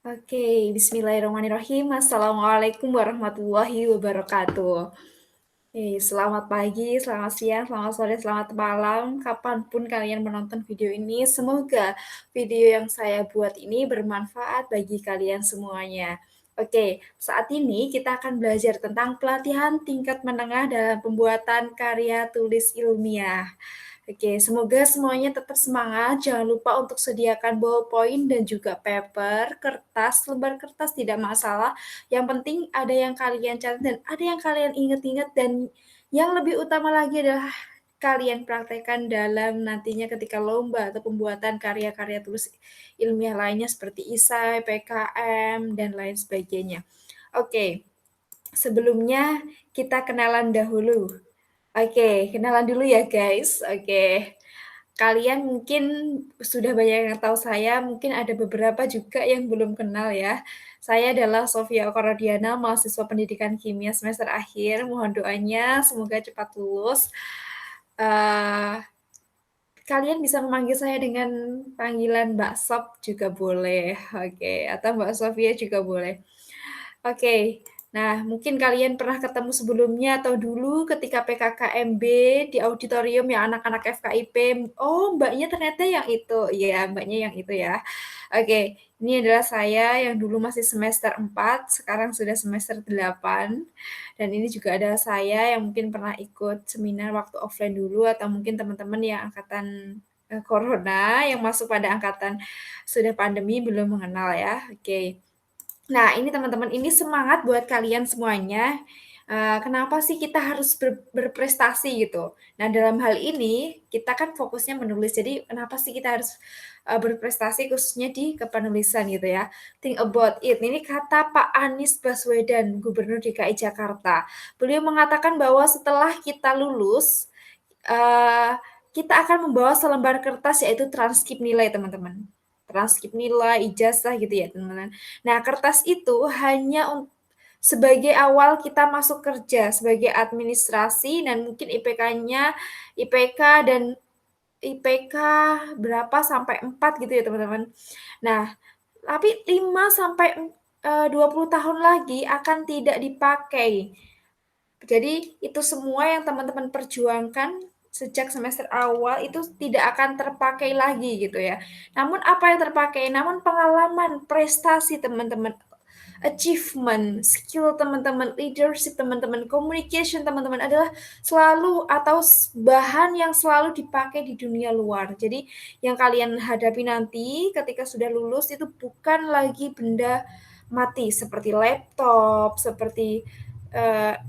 Oke, bismillahirrahmanirrahim. Assalamualaikum warahmatullahi wabarakatuh. Selamat pagi, selamat siang, selamat sore, selamat malam, kapanpun kalian menonton video ini. Semoga video yang saya buat ini bermanfaat bagi kalian semuanya. Oke, saat ini kita akan belajar tentang pelatihan tingkat menengah dalam pembuatan karya tulis ilmiah. Oke, semoga semuanya tetap semangat. Jangan lupa untuk sediakan ballpoint dan juga paper, kertas, lembar kertas tidak masalah. Yang penting ada yang kalian catat dan ada yang kalian ingat-ingat dan yang lebih utama lagi adalah kalian praktekkan dalam nantinya ketika lomba atau pembuatan karya-karya tulis ilmiah lainnya seperti esai, PKM, dan lain sebagainya. Oke, sebelumnya kita kenalan dahulu. Oke, kenalan dulu ya guys. Oke. Kalian mungkin sudah banyak yang tahu saya, mungkin ada beberapa juga yang belum kenal ya. Saya adalah Sofia Okarodiana, mahasiswa pendidikan kimia semester akhir. Mohon doanya semoga cepat lulus. Eee, Kalian bisa memanggil saya dengan panggilan Mbak Sof juga boleh, oke, atau Mbak Sofia juga boleh. Oke. Nah, mungkin kalian pernah ketemu sebelumnya atau dulu ketika PKKMB di auditorium yang anak-anak FKIP, "Oh, Mbaknya ternyata yang itu." Iya, Mbaknya yang itu ya. Oke, ini adalah saya yang dulu masih semester 4, sekarang sudah semester 8, dan ini juga adalah saya yang mungkin pernah ikut seminar waktu offline dulu atau mungkin teman-teman yang angkatan, corona yang masuk pada angkatan sudah pandemi belum mengenal ya. Oke. Nah, ini teman-teman, ini semangat buat kalian semuanya, kenapa sih kita harus berprestasi gitu. Nah, dalam hal ini kita kan fokusnya menulis, jadi kenapa sih kita harus, berprestasi khususnya di kepenulisan gitu ya. Think about it, ini kata Pak Anies Baswedan, Gubernur DKI Jakarta. Beliau mengatakan bahwa setelah kita lulus, eee, kita akan membawa selembar kertas yaitu transkrip nilai teman-teman. Transkrip nilai, ijazah gitu ya teman-teman. Nah, kertas itu hanya sebagai awal kita masuk kerja, sebagai administrasi dan mungkin IPK-nya IPK dan IPK berapa sampai 4 gitu ya, teman-teman. Nah, tapi 5 sampai, 20 tahun lagi akan tidak dipakai. Jadi itu semua yang teman-teman perjuangkan sejak semester awal itu tidak akan terpakai lagi gitu ya. Namun apa yang terpakai? Namun pengalaman, prestasi teman-teman, achievement, skill teman-teman, leadership teman-teman, communication teman-teman adalah selalu atau bahan yang selalu dipakai di dunia luar. Jadi yang kalian hadapi nanti ketika sudah lulus itu bukan lagi benda mati seperti laptop, seperti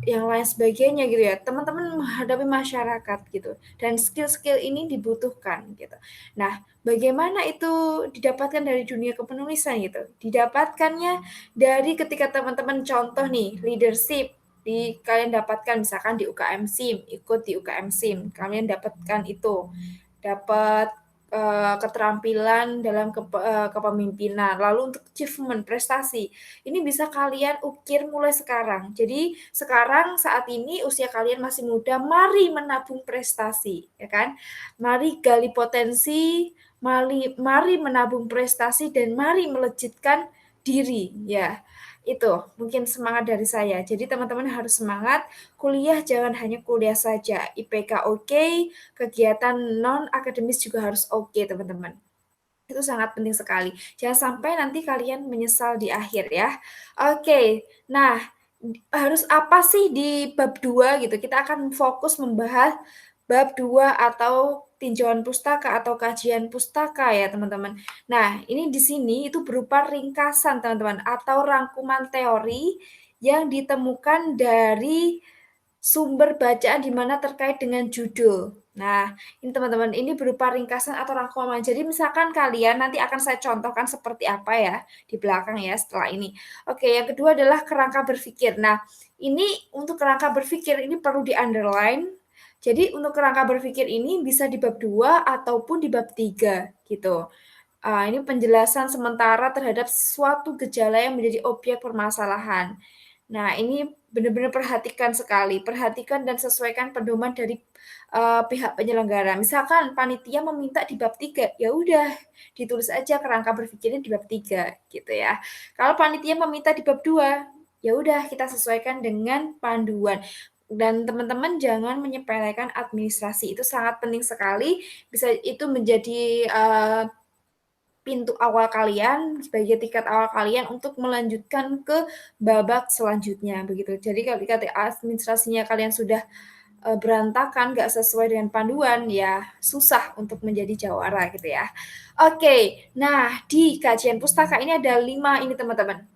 yang lain sebagainya gitu ya, teman-teman menghadapi masyarakat gitu, dan skill-skill ini dibutuhkan gitu. Nah, bagaimana itu didapatkan dari dunia kepenulisan gitu? Didapatkannya dari ketika teman-teman contoh nih, leadership kalian dapatkan misalkan di UKM SIM, ikut di UKM SIM, kalian dapatkan itu, dapat keterampilan dalam kepemimpinan. Lalu untuk achievement, prestasi, ini bisa kalian ukir mulai sekarang. Jadi sekarang saat ini usia kalian masih muda, mari menabung prestasi, ya kan? Mari gali potensi, mari menabung prestasi dan mari melejitkan diri, ya. Itu mungkin semangat dari saya. Jadi teman-teman harus semangat, kuliah jangan hanya kuliah saja, IPK oke, kegiatan non akademis juga harus oke, teman-teman. Itu sangat penting sekali. Jangan sampai nanti kalian menyesal di akhir ya. Oke, nah harus apa sih di bab 2 gitu, kita akan fokus membahas bab 2 atau tinjauan pustaka atau kajian pustaka ya teman-teman. Nah, ini di sini itu berupa ringkasan teman-teman atau rangkuman teori yang ditemukan dari sumber bacaan di mana terkait dengan judul. Nah, ini teman-teman, ini berupa ringkasan atau rangkuman. Jadi misalkan kalian nanti akan saya contohkan seperti apa ya di belakang ya setelah ini. Oke, yang kedua adalah kerangka berpikir. Nah, ini untuk kerangka berpikir ini perlu di-underline. Jadi untuk kerangka berpikir ini bisa di bab 2 ataupun di bab 3 gitu. Ini penjelasan sementara terhadap suatu gejala yang menjadi objek permasalahan. Nah, ini benar-benar perhatikan sekali, perhatikan dan sesuaikan pedoman dari, pihak penyelenggara. Misalkan panitia meminta di bab 3, ya udah ditulis aja kerangka berpikirnya di bab 3 gitu ya. Kalau panitia meminta di bab 2, ya udah kita sesuaikan dengan panduan. Dan teman-teman jangan menyepelekan administrasi, itu sangat penting sekali, bisa itu menjadi, pintu awal kalian, sebagai tiket awal kalian untuk melanjutkan ke babak selanjutnya, begitu. Jadi ketika administrasinya kalian sudah, berantakan, nggak sesuai dengan panduan, ya susah untuk menjadi jawara gitu ya. Oke, nah di kajian pustaka ini ada 5 ini teman-teman.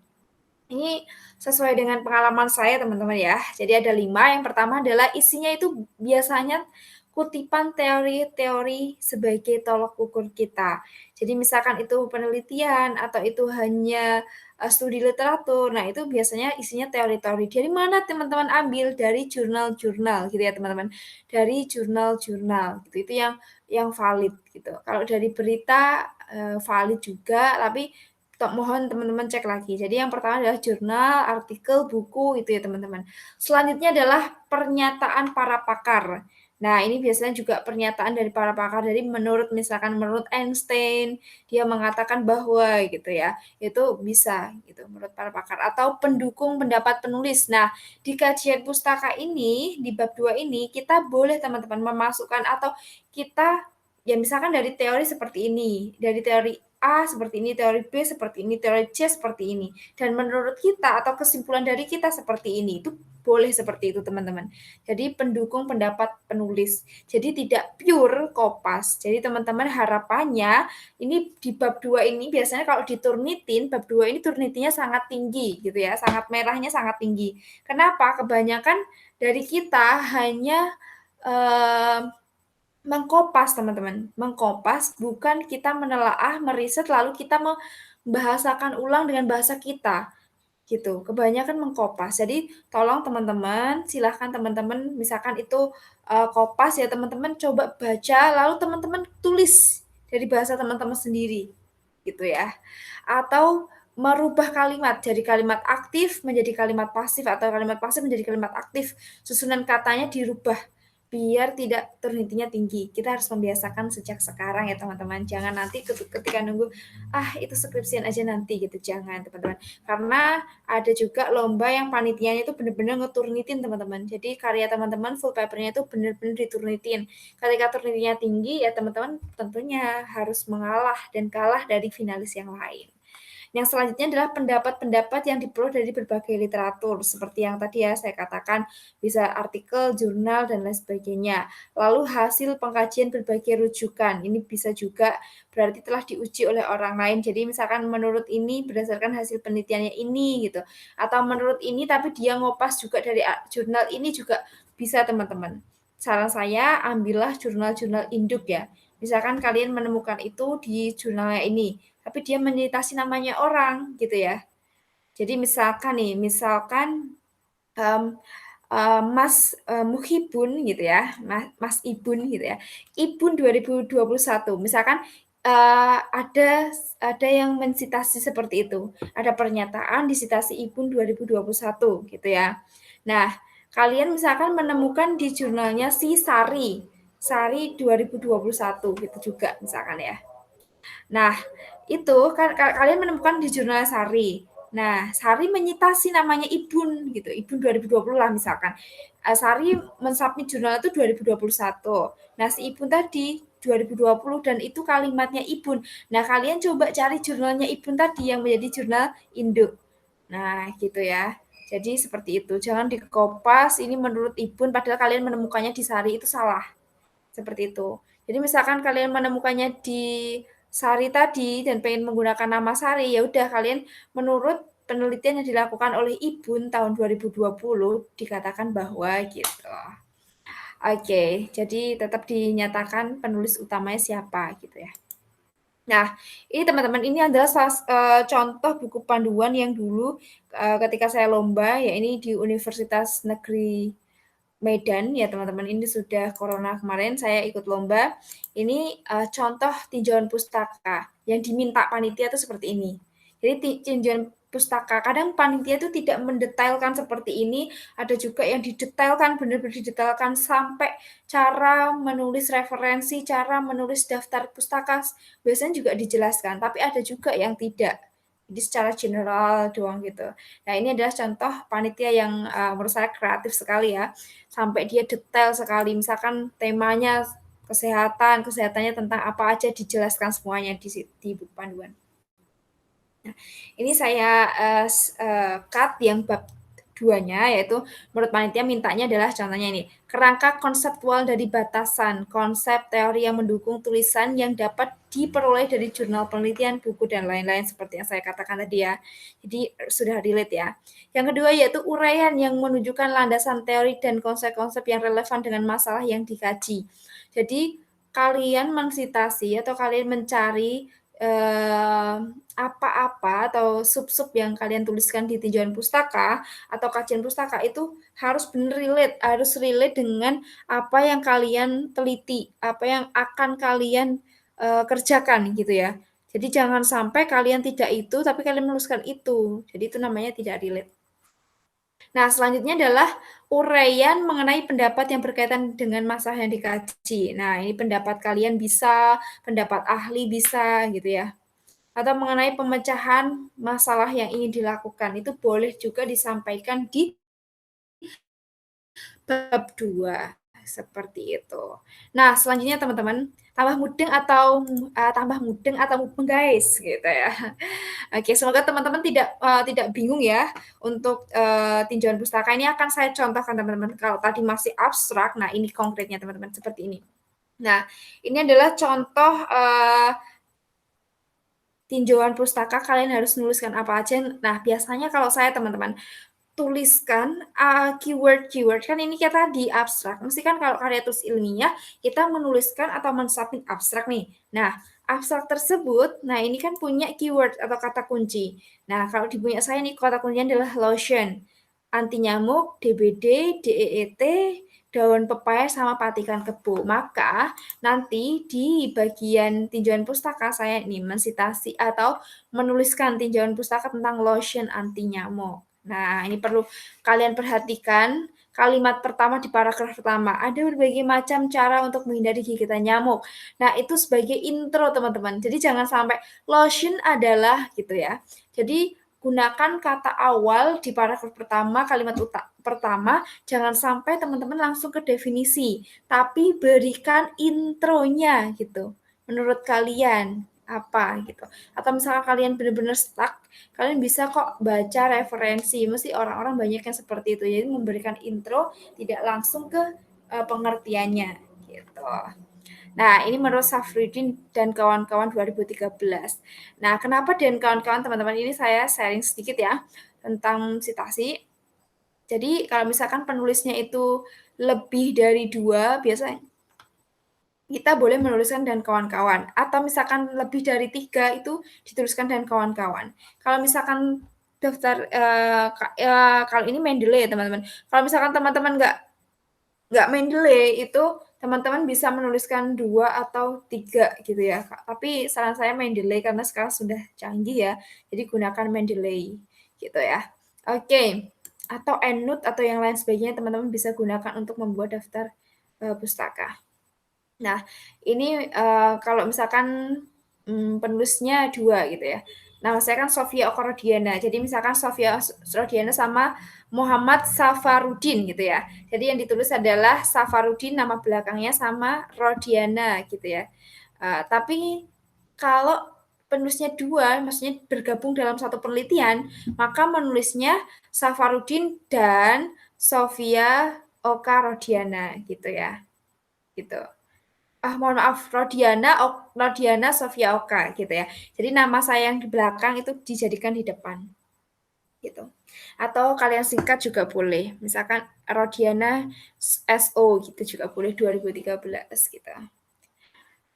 Ini sesuai dengan pengalaman saya teman-teman ya. Jadi ada 5, yang pertama adalah isinya itu biasanya kutipan teori-teori sebagai tolok ukur kita. Jadi misalkan itu penelitian atau itu hanya, studi literatur, nah itu biasanya isinya teori-teori. Dari mana teman-teman ambil? Dari jurnal-jurnal gitu ya teman-teman, dari jurnal-jurnal gitu, itu yang valid gitu. Kalau dari berita, valid juga, tapi mohon teman-teman cek lagi. Jadi yang pertama adalah jurnal, artikel, buku itu ya teman-teman. Selanjutnya adalah pernyataan para pakar. Nah, ini biasanya juga pernyataan dari para pakar. Jadi misalkan menurut Einstein, dia mengatakan bahwa gitu ya, itu bisa gitu menurut para pakar. Atau pendukung pendapat penulis. Nah, di kajian pustaka ini, di bab 2 ini, kita boleh teman-teman memasukkan atau kita ya misalkan dari teori seperti ini, dari teori A seperti ini, teori B seperti ini, teori C seperti ini. Dan menurut kita atau kesimpulan dari kita seperti ini. Itu boleh seperti itu teman-teman. Jadi pendukung pendapat penulis. Jadi tidak pure kopas. Jadi teman-teman harapannya ini di bab 2 ini biasanya kalau diturnitin, bab 2 ini turnitinya sangat tinggi gitu ya, sangat merahnya sangat tinggi. Kenapa? Kebanyakan dari kita hanya, eee mengkopas teman-teman, mengkopas bukan kita menelaah, meriset, lalu kita membahasakan ulang dengan bahasa kita, gitu. Kebanyakan mengkopas. Jadi tolong teman-teman, silahkan teman-teman misalkan itu, kopas ya teman-teman coba baca, lalu teman-teman tulis dari bahasa teman-teman sendiri, gitu ya. Atau merubah kalimat dari kalimat aktif menjadi kalimat pasif atau kalimat pasif menjadi kalimat aktif, susunan katanya dirubah. Biar tidak turnitinya tinggi. Kita harus membiasakan sejak sekarang ya teman-teman. Jangan nanti ketika nunggu, "Ah, itu skripsian aja nanti," gitu. Jangan teman-teman. Karena ada juga lomba yang panitianya itu bener-bener ngeturnitin teman-teman. Jadi karya teman-teman full paper-nya itu bener-bener diturnitin. Ketika turnitinya tinggi ya teman-teman tentunya harus mengalah dan kalah dari finalis yang lain. Yang selanjutnya adalah pendapat-pendapat yang diperoleh dari berbagai literatur, seperti yang tadi ya saya katakan, bisa artikel, jurnal, dan lain sebagainya. Lalu hasil pengkajian berbagai rujukan, ini bisa juga berarti telah diuji oleh orang lain. Jadi misalkan menurut ini berdasarkan hasil penelitiannya ini gitu. Atau menurut ini tapi dia ngopas juga dari jurnal ini juga bisa teman-teman. Saran saya ambillah jurnal-jurnal induk ya. Misalkan kalian menemukan itu di jurnalnya ini, tapi dia menyitasi namanya orang gitu ya. Jadi misalkan nih, misalkan, mmm, Mas, Muhibun gitu ya, Mas Ibun gitu ya, Ibun 2021 misalkan, ada yang mensitasi seperti itu, ada pernyataan disitasi Ibun 2021 gitu ya. Nah, kalian misalkan menemukan di jurnalnya si Sari, Sari 2021 gitu juga misalkan ya. Nah, itu kan kalian menemukan di jurnal Sari. Nah, Sari menyitasi namanya Ibun gitu, Ibun 2020 lah misalkan. Sari mensubmit jurnal itu 2021. Nah, si Ibun tadi 2020 dan itu kalimatnya Ibun. Nah, kalian coba cari jurnalnya Ibun tadi yang menjadi jurnal induk. Nah, gitu ya. Jadi seperti itu. Jangan dikopas ini menurut Ibun padahal kalian menemukannya di Sari itu salah. Seperti itu. Jadi misalkan kalian menemukannya di Sari tadi dan pengen menggunakan nama Sari, ya udah kalian menurut penelitian yang dilakukan oleh Ibun tahun 2020 dikatakan bahwa gitu. Oke, jadi tetap dinyatakan penulis utamanya siapa gitu ya. Nah, ini teman-teman, ini adalah contoh buku panduan yang dulu, ketika saya lomba, ya ini di Universitas Negeri Medan ya teman-teman, ini sudah corona kemarin saya ikut lomba. Ini, contoh tinjauan pustaka yang diminta panitia itu seperti ini. Jadi tinjauan pustaka. Kadang panitia itu tidak mendetailkan seperti ini, ada juga yang didetailkan, benar-benar didetailkan sampai cara menulis referensi, cara menulis daftar pustaka, biasanya juga dijelaskan, tapi ada juga yang tidak. Jadi secara general doang gitu. Nah, ini adalah contoh panitia yang, menurut saya kreatif sekali ya, sampai dia detail sekali, misalkan temanya kesehatan, kesehatannya tentang apa aja dijelaskan semuanya di buku panduan. Nah, ini saya, cut yang bab 2-nya, yaitu menurut panitia mintanya adalah contohnya ini, kerangka konseptual dari batasan, konsep teori yang mendukung tulisan yang dapat diperoleh dari jurnal penelitian, buku, dan lain-lain seperti yang saya katakan tadi ya. Jadi sudah relate ya. Yang kedua yaitu uraian yang menunjukkan landasan teori dan konsep-konsep yang relevan dengan masalah yang dikaji. Jadi kalian mensitasi atau kalian mencari apa-apa atau sub-sub yang kalian tuliskan di tinjauan pustaka atau kajian pustaka itu harus benar relate, harus relate dengan apa yang kalian teliti, apa yang akan kalian, kerjakan gitu ya. Jadi jangan sampai kalian tidak itu, tapi kalian menuliskan itu. Jadi itu namanya tidak relate. Nah, selanjutnya adalah uraian mengenai pendapat yang berkaitan dengan masalah yang dikaji. Nah, ini pendapat kalian bisa, pendapat ahli bisa gitu ya. Atau mengenai pemecahan masalah yang ingin dilakukan, itu boleh juga disampaikan di bab 2 seperti itu. Nah, selanjutnya teman-teman, tambah mudeng atau mubeng guys, gitu ya. Oke, semoga teman-teman tidak bingung ya untuk, tinjauan pustaka ini akan saya contohkan teman-teman. Kalau tadi masih abstrak, nah ini konkretnya teman-teman, seperti ini. Nah, ini adalah contoh, tinjauan pustaka kalian harus menuliskan apa aja. Nah, biasanya kalau saya teman-teman, tuliskan, keyword-keyword, kan ini kita di abstrak, mesti kan kalau karya tulis ilmiah, kita menuliskan atau mensubmit abstrak nih. Nah, abstrak tersebut, nah ini kan punya keyword atau kata kunci. Nah, kalau di punya saya nih, kata kuncinya adalah lotion, anti nyamuk, DBD, DEET, daun pepaya, sama patikan kebo. Maka, nanti di bagian tinjauan pustaka saya ini mensitasi atau menuliskan tinjauan pustaka tentang lotion anti nyamuk. Nah, ini perlu kalian perhatikan kalimat pertama di paragraf pertama. Ada berbagai macam cara untuk menghindari gigitan nyamuk. Nah, itu sebagai intro, teman-teman. Jadi jangan sampai lotion adalah gitu ya. Jadi gunakan kata awal di paragraf pertama, kalimat pertama, jangan sampai teman-teman langsung ke definisi, tapi berikan intronya gitu. Menurut kalian apa gitu. Atau misalnya kalian benar-benar stuck, kalian bisa kok baca referensi. Mesti orang-orang banyak yang seperti itu. Jadi memberikan intro tidak langsung ke pengertiannya gitu. Nah, ini menurut Safruddin dan kawan-kawan 2013. Nah, kenapa dan kawan-kawan teman-teman ini saya sharing sedikit ya tentang citasi. Jadi kalau misalkan penulisnya itu lebih dari 2, biasanya kita boleh menuliskan dan kawan-kawan. Atau misalkan lebih dari 3 itu dituliskan dan kawan-kawan. Kalau misalkan daftar, kalau ini Mendeley ya teman-teman. Kalau misalkan teman-teman nggak Mendeley, itu teman-teman bisa menuliskan 2 atau 3 gitu ya, Kak. Tapi saran saya Mendeley karena sekarang sudah canggih ya, jadi gunakan Mendeley gitu ya. Oke, atau EndNote atau yang lain sebagainya teman-teman bisa gunakan untuk membuat daftar, pustaka. Nah, ini, kalau misalkan, penulisnya 2 gitu ya. Nama saya kan Sofia Oka Rodiana, jadi misalkan Sofia Rodiana sama Muhammad Safarudin gitu ya. Jadi yang ditulis adalah Safarudin nama belakangnya sama Rodiana gitu ya. Tapi kalau penulisnya 2, maksudnya bergabung dalam satu penelitian, maka menulisnya Safarudin dan Sofia Oka Rodiana gitu ya, gitu. Mohon maaf, Rodiana Sofia Oka gitu ya. Jadi nama saya yang di belakang itu dijadikan di depan, gitu. Atau kalian singkat juga boleh, misalkan Rodiana SO gitu juga boleh 2013 gitu.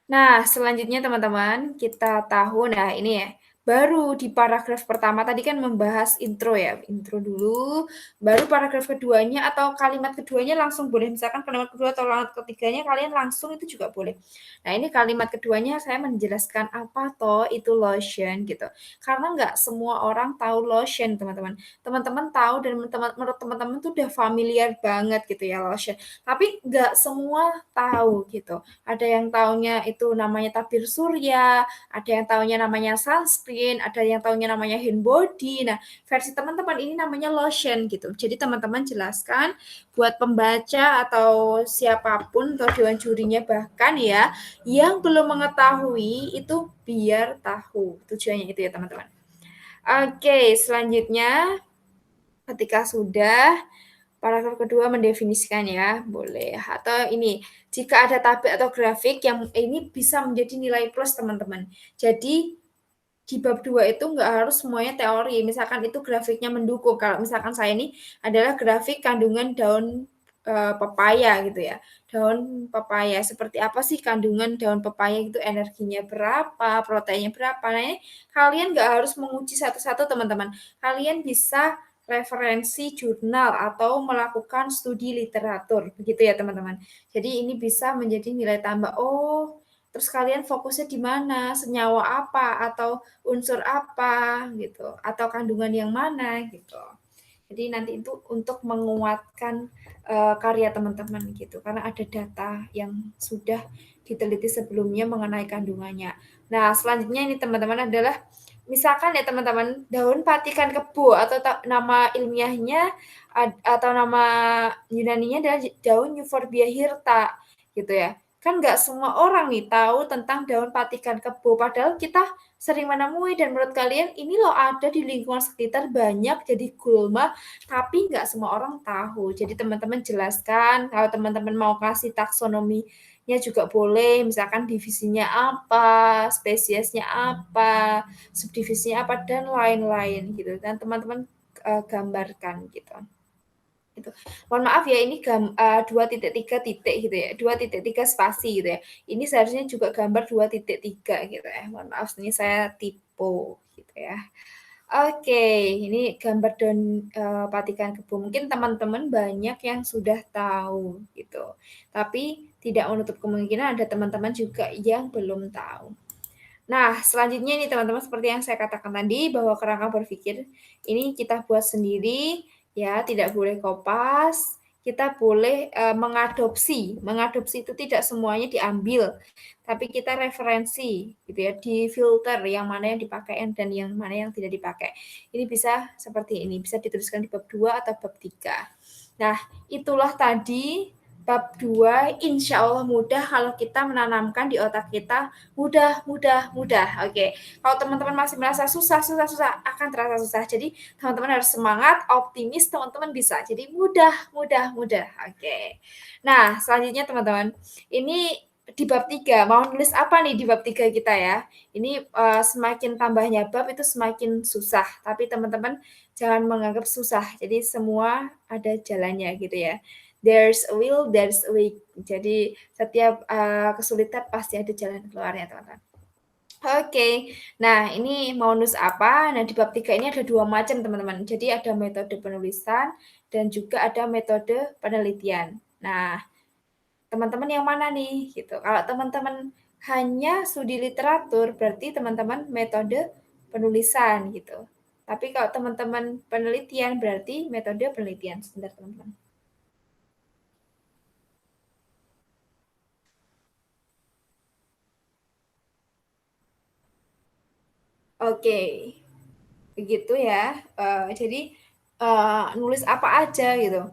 Nah, selanjutnya teman-teman, kita tahu nah ini ya, baru di paragraf pertama tadi kan membahas intro ya, intro dulu, baru paragraf keduanya atau kalimat keduanya langsung boleh, misalkan kalimat kedua atau kalimat ketiganya kalian langsung itu juga boleh. Nah, ini kalimat keduanya saya menjelaskan apa toh itu lotion gitu. Karena nggak semua orang tahu lotion, teman-teman. Teman-teman tahu dan menurut teman-teman tuh udah familiar banget gitu ya lotion. Tapi nggak semua tahu gitu. Ada yang taunya itu namanya tabir surya, ada yang taunya namanya sunscreen, ada yang taunya namanya hand body. Nah, versi teman-teman ini namanya lotion gitu. Jadi teman-teman jelaskan buat pembaca atau siapapun atau dewan jurinya bahkan ya yang belum mengetahui itu biar tahu. Tujuannya itu ya teman-teman. Oke, selanjutnya ketika sudah paragraf kedua mendefinisikan ya, boleh. Atau ini, jika ada tabel atau grafik yang ini bisa menjadi nilai plus teman-teman. Jadi di bab 2 itu nggak harus semuanya teori, misalkan itu grafiknya mendukung. Kalau misalkan saya ini adalah grafik kandungan daun, pepaya gitu ya. Daun pepaya, seperti apa sih kandungan daun pepaya itu, energinya berapa, proteinnya berapa. Nah, ini kalian nggak harus menguji satu-satu teman-teman. Kalian bisa referensi jurnal atau melakukan studi literatur, begitu ya teman-teman. Jadi ini bisa menjadi nilai tambah, oh terus kalian fokusnya di mana, senyawa apa, atau unsur apa gitu, atau kandungan yang mana gitu. Jadi nanti itu untuk menguatkan, karya teman-teman gitu, karena ada data yang sudah diteliti sebelumnya mengenai kandungannya. Nah, selanjutnya ini teman-teman adalah misalkan ya teman-teman, daun patikan kebo atau nama ilmiahnya atau nama Yunaninya adalah daun Euphorbia hirta gitu ya. Kan nggak semua orang nih tahu tentang daun patikan kebo, padahal kita sering menemui dan menurut kalian ini loh ada di lingkungan sekitar banyak jadi gulma, tapi nggak semua orang tahu. Jadi teman-teman jelaskan, kalau teman-teman mau kasih taksonominya juga boleh, misalkan divisinya apa, spesiesnya apa, subdivisinya apa, dan lain-lain gitu. Dan teman-teman gambarkan gitu. Gitu. Mohon maaf ya ini 2.3 titik gitu ya, 2.3 spasi gitu ya. Ini seharusnya juga gambar 2.3 gitu ya. Mohon maaf ini saya tipe gitu ya. Oke, ini gambar daun, patikan kebo. Mungkin teman-teman banyak yang sudah tahu gitu, tapi tidak menutup kemungkinan ada teman-teman juga yang belum tahu. Nah, selanjutnya nih teman-teman seperti yang saya katakan tadi bahwa kerangka berpikir ini kita buat sendiri ya, tidak boleh kopas, kita boleh, mengadopsi. Mengadopsi itu tidak semuanya diambil, tapi kita referensi gitu ya, difilter yang mana yang dipakai dan yang mana yang tidak dipakai. Ini bisa seperti ini, bisa dituliskan di bab 2 atau bab 3. Nah, itulah tadi bab 2 insya Allah mudah kalau kita menanamkan di otak kita mudah, mudah, mudah. Oke, kalau teman-teman masih merasa susah, susah, susah, akan terasa susah. Jadi teman-teman harus semangat, optimis, teman-teman bisa. Jadi mudah, mudah, mudah. Oke. Nah, selanjutnya teman-teman, ini di bab 3 mau nulis apa nih di bab 3 kita ya? Ini semakin tambahnya bab itu semakin susah, tapi teman-teman jangan menganggap susah. Jadi semua ada jalannya gitu ya. There's a will, there's a way. Jadi setiap kesulitan pasti ada jalan keluarnya, teman-teman. Oke, nah ini mau nulis apa? Nah di bab 3 ini ada dua macam teman-teman. Jadi ada metode penulisan dan juga ada metode penelitian. Nah, teman-teman yang mana nih? Gitu. Kalau teman-teman hanya studi literatur, berarti teman-teman metode penulisan gitu. Tapi kalau teman-teman penelitian, berarti metode penelitian. Sebentar teman-teman. Oke, begitu ya. Jadi nulis apa aja gitu.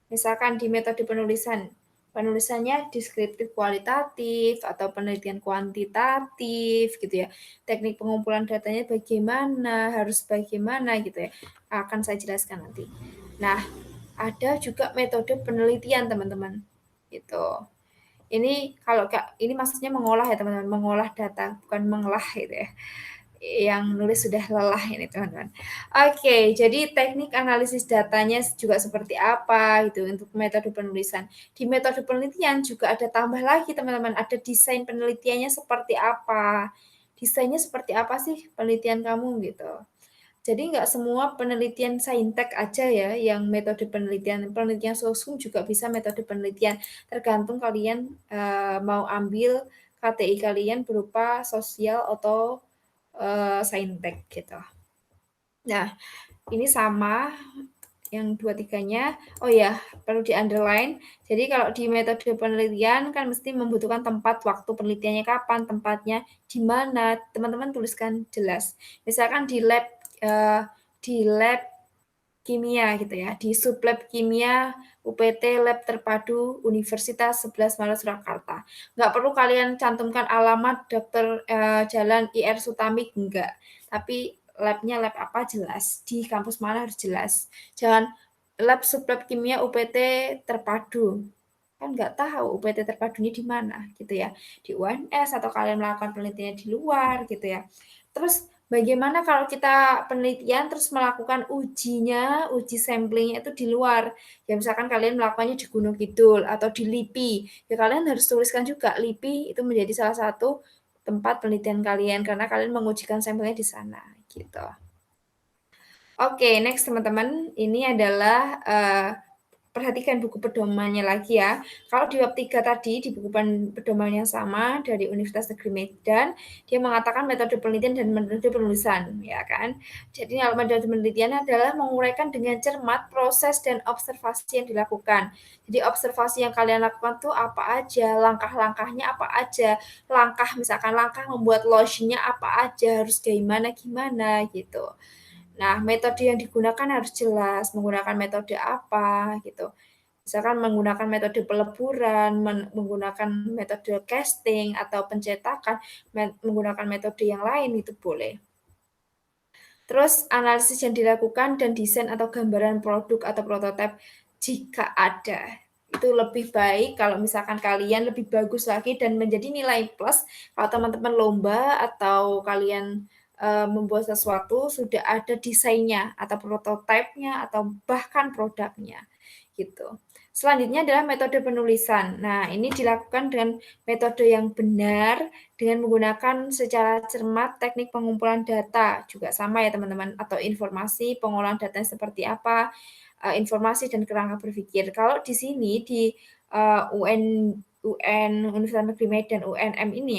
Misalkan di metode penulisan, penulisannya deskriptif kualitatif atau penelitian kuantitatif gitu ya. Teknik pengumpulan datanya bagaimana, harus bagaimana gitu ya. Akan saya jelaskan nanti. Nah, ada juga metode penelitian teman-teman. Gitu. Ini kalau ini maksudnya mengolah ya teman-teman, mengolah data, bukan mengelah gitu ya. Yang nulis sudah lelah ini teman-teman. Oke, jadi teknik analisis datanya juga seperti apa gitu untuk metode penulisan. Di metode penelitian juga ada tambah lagi teman-teman, ada desain penelitiannya seperti apa. desainnya seperti apa sih penelitian kamu gitu. Jadi nggak semua penelitian saintek aja ya yang metode penelitian. Penelitian sosum juga bisa metode penelitian, tergantung kalian, mau ambil KTI kalian berupa sosial atau, saintek gitu. Nah, ini sama yang dua-tiganya. Oh ya, perlu di-underline. Jadi kalau di metode penelitian kan mesti membutuhkan tempat, waktu penelitiannya kapan, tempatnya di mana, teman-teman tuliskan jelas. Misalkan di lab kimia gitu ya, di sublab kimia UPT Lab Terpadu Universitas 11 Maret Surakarta. Nggak perlu kalian cantumkan alamat dokter Jalan IR Sutamik, enggak. Tapi labnya lab apa jelas, di kampus mana harus jelas. Jangan lab sublab kimia UPT Terpadu. Kan nggak tahu UPT terpadunya di mana gitu ya. Di UNS atau kalian melakukan penelitian di luar gitu ya. Terus bagaimana kalau kita penelitian terus melakukan ujinya, uji sampling itu di luar? Ya misalkan kalian melakukannya di Gunung Kidul atau di LIPI, ya kalian harus tuliskan juga LIPI itu menjadi salah satu tempat penelitian kalian karena kalian mengujikan sampelnya di sana gitu. Oke, next teman-teman, ini adalah perhatikan buku pedomannya lagi ya. Kalau di bab 3 tadi, di buku pedoman yang sama dari Universitas Negeri Medan, dia mengatakan metode penelitian dan metode penulisan, ya kan. Jadi metode penelitian adalah menguraikan dengan cermat proses dan observasi yang dilakukan. Jadi observasi yang kalian lakukan tuh apa aja, langkah-langkahnya apa aja, misalkan langkah membuat lotionnya apa aja, harus gimana gitu. Nah, metode yang digunakan harus jelas, menggunakan metode apa gitu. Misalkan menggunakan metode peleburan, menggunakan metode casting atau pencetakan, menggunakan metode yang lain itu boleh. Terus analisis yang dilakukan dan desain atau gambaran produk atau prototipe jika ada. Itu lebih baik kalau misalkan kalian lebih bagus lagi dan menjadi nilai plus kalau teman-teman lomba atau kalian membuat sesuatu sudah ada desainnya atau prototipenya atau bahkan produknya gitu. Selanjutnya adalah metode penulisan. Nah, ini dilakukan dengan metode yang benar dengan menggunakan secara cermat teknik pengumpulan data juga sama ya teman-teman atau informasi pengolahan datanya seperti apa, informasi dan kerangka berpikir. Kalau di sini di UN Universitas Negeri Medan UNM ini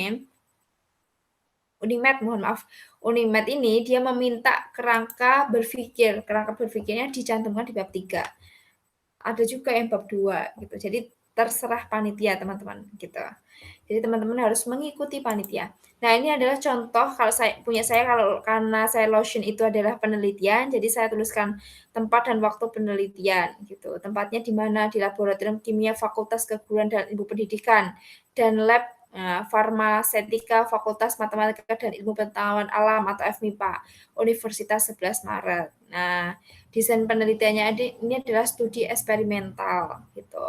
Unimed, mohon maaf. Unimed ini dia meminta kerangka berpikir. Kerangka berpikirnya dicantumkan di bab 3. Ada juga yang bab 2 gitu. Jadi terserah panitia teman-teman gitu. Jadi teman-teman harus mengikuti panitia. Nah, ini adalah contoh kalau saya kalau karena saya lotion itu adalah penelitian, jadi saya tuliskan tempat dan waktu penelitian gitu. Tempatnya di mana? Di Laboratorium Kimia Fakultas Keguruan dan Ilmu Pendidikan dan lab Farmasetika Fakultas Matematika dan Ilmu Pengetahuan Alam atau FMIPA Universitas 11 Maret. Nah, desain penelitiannya ini adalah studi eksperimental gitu.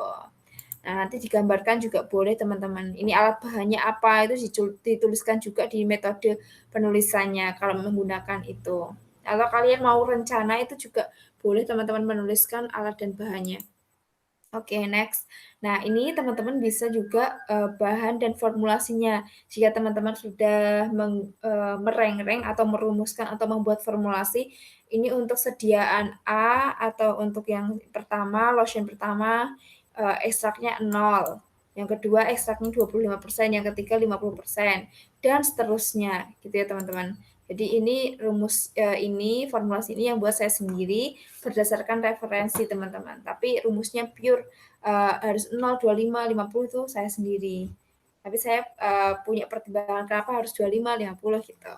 Nah, nanti digambarkan juga boleh teman-teman. Ini alat bahannya apa itu dituliskan juga di metode penulisannya kalau menggunakan itu. Kalau kalian mau rencana itu juga boleh teman-teman menuliskan alat dan bahannya. Oke, next. Nah, ini teman-teman bisa juga bahan dan formulasinya. Jika teman-teman sudah merengreng atau merumuskan atau membuat formulasi, ini untuk sediaan A atau untuk yang pertama, lotion pertama, ekstraknya 0. Yang kedua, ekstraknya 25%, yang ketiga 50%, dan seterusnya, gitu ya teman-teman. Jadi ini formulasi ini yang buat saya sendiri berdasarkan referensi teman-teman. Tapi rumusnya pure harus 0, 25, 50 itu saya sendiri. Tapi saya punya pertimbangan kenapa harus 25, 50 gitu.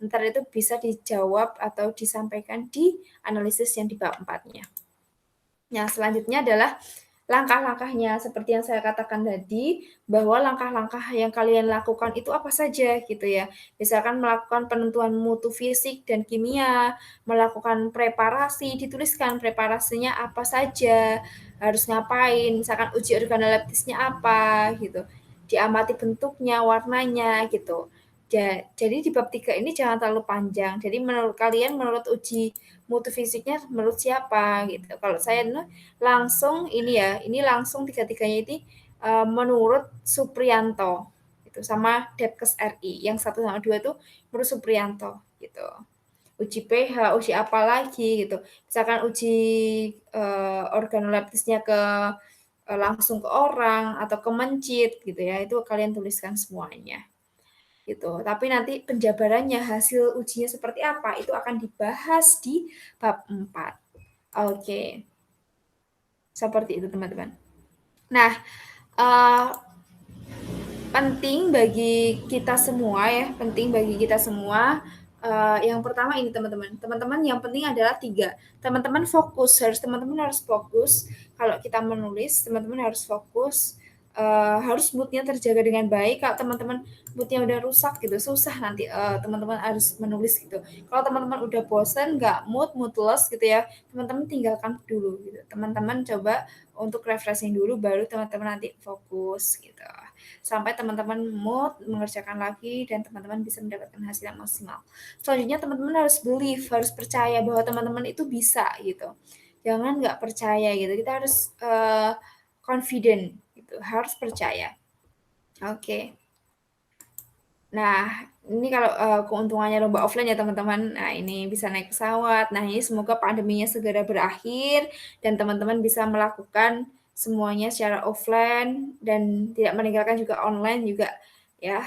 Ntar itu bisa dijawab atau disampaikan di analisis yang di bab 4-nya. Nah, selanjutnya adalah langkah-langkahnya seperti yang saya katakan tadi, bahwa langkah-langkah yang kalian lakukan itu apa saja gitu ya. Misalkan melakukan penentuan mutu fisik dan kimia, melakukan preparasi, dituliskan preparasinya apa saja, harus ngapain, misalkan uji organoleptisnya apa gitu. Diamati bentuknya, warnanya gitu. Jadi di bab 3 ini jangan terlalu panjang. Jadi menurut kalian menurut uji mutu fisiknya menurut siapa gitu. Kalau saya langsung ini langsung tiga-tiganya ini menurut Supriyanto. gitu, sama Depkes RI. Yang 1 sama 2 tuh Guru Supriyanto gitu. Uji pH, uji apa lagi gitu. Misalkan uji organoleptisnya langsung ke orang atau ke mencit gitu ya, itu kalian tuliskan semuanya gitu. Tapi nanti penjabarannya, hasil ujinya seperti apa, itu akan dibahas di bab 4. Oke, seperti itu teman-teman. Nah, eee, penting bagi kita semua ya, penting bagi kita semua, yang pertama ini teman-teman, teman-teman yang penting adalah 3, teman-teman harus fokus kalau kita menulis, teman-teman harus fokus, harus mood-nya terjaga dengan baik. Kalau teman-teman mood-nya udah rusak gitu, susah nanti, teman-teman harus menulis gitu. Kalau teman-teman udah bosen, nggak moodless gitu ya, teman-teman tinggalkan dulu gitu. Teman-teman coba untuk refreshing dulu, baru teman-teman nanti fokus gitu. Sampai teman-teman mood mengerjakan lagi dan teman-teman bisa mendapatkan hasil yang maksimal. Selanjutnya teman-teman harus believe, harus percaya bahwa teman-teman itu bisa gitu. Jangan nggak percaya gitu. Kita harus confident gitu, harus percaya. Oke. Nah, ini kalau, keuntungannya lomba offline ya teman-teman, nah ini bisa naik pesawat. Nah ini semoga pandeminya segera berakhir dan teman-teman bisa melakukan semuanya secara offline dan tidak meninggalkan juga online juga ya.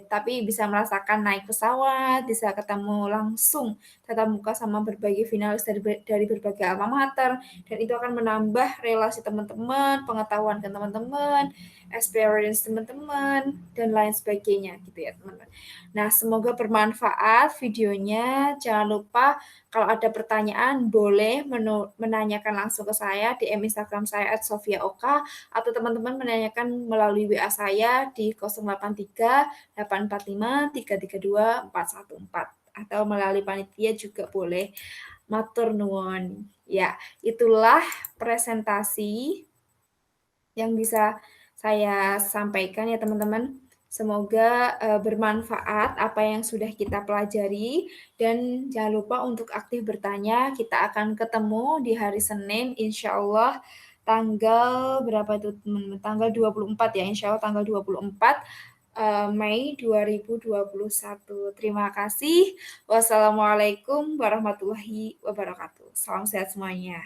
Tapi bisa merasakan naik pesawat, bisa ketemu langsung tatap muka sama berbagai finalis dari berbagai alma mater, dan itu akan menambah relasi teman-teman, pengetahuan ke teman-teman, experience teman-teman, dan lain sebagainya gitu ya teman-teman. Nah semoga bermanfaat videonya, jangan lupa kalau ada pertanyaan boleh menanyakan langsung ke saya di Instagram saya @sophiaoka, atau teman-teman menanyakan melalui WA saya di 083 845 332 414 atau melalui panitia juga boleh. Matur nuwun. Ya, itulah presentasi yang bisa saya sampaikan ya teman-teman. Semoga, bermanfaat apa yang sudah kita pelajari dan jangan lupa untuk aktif bertanya. Kita akan ketemu di hari Senin insyaallah tanggal berapa itu teman-teman, tanggal 24 ya, insyaallah tanggal 24, Mei 2021. Terima kasih. Wassalamualaikum warahmatullahi wabarakatuh. Salam sehat semuanya.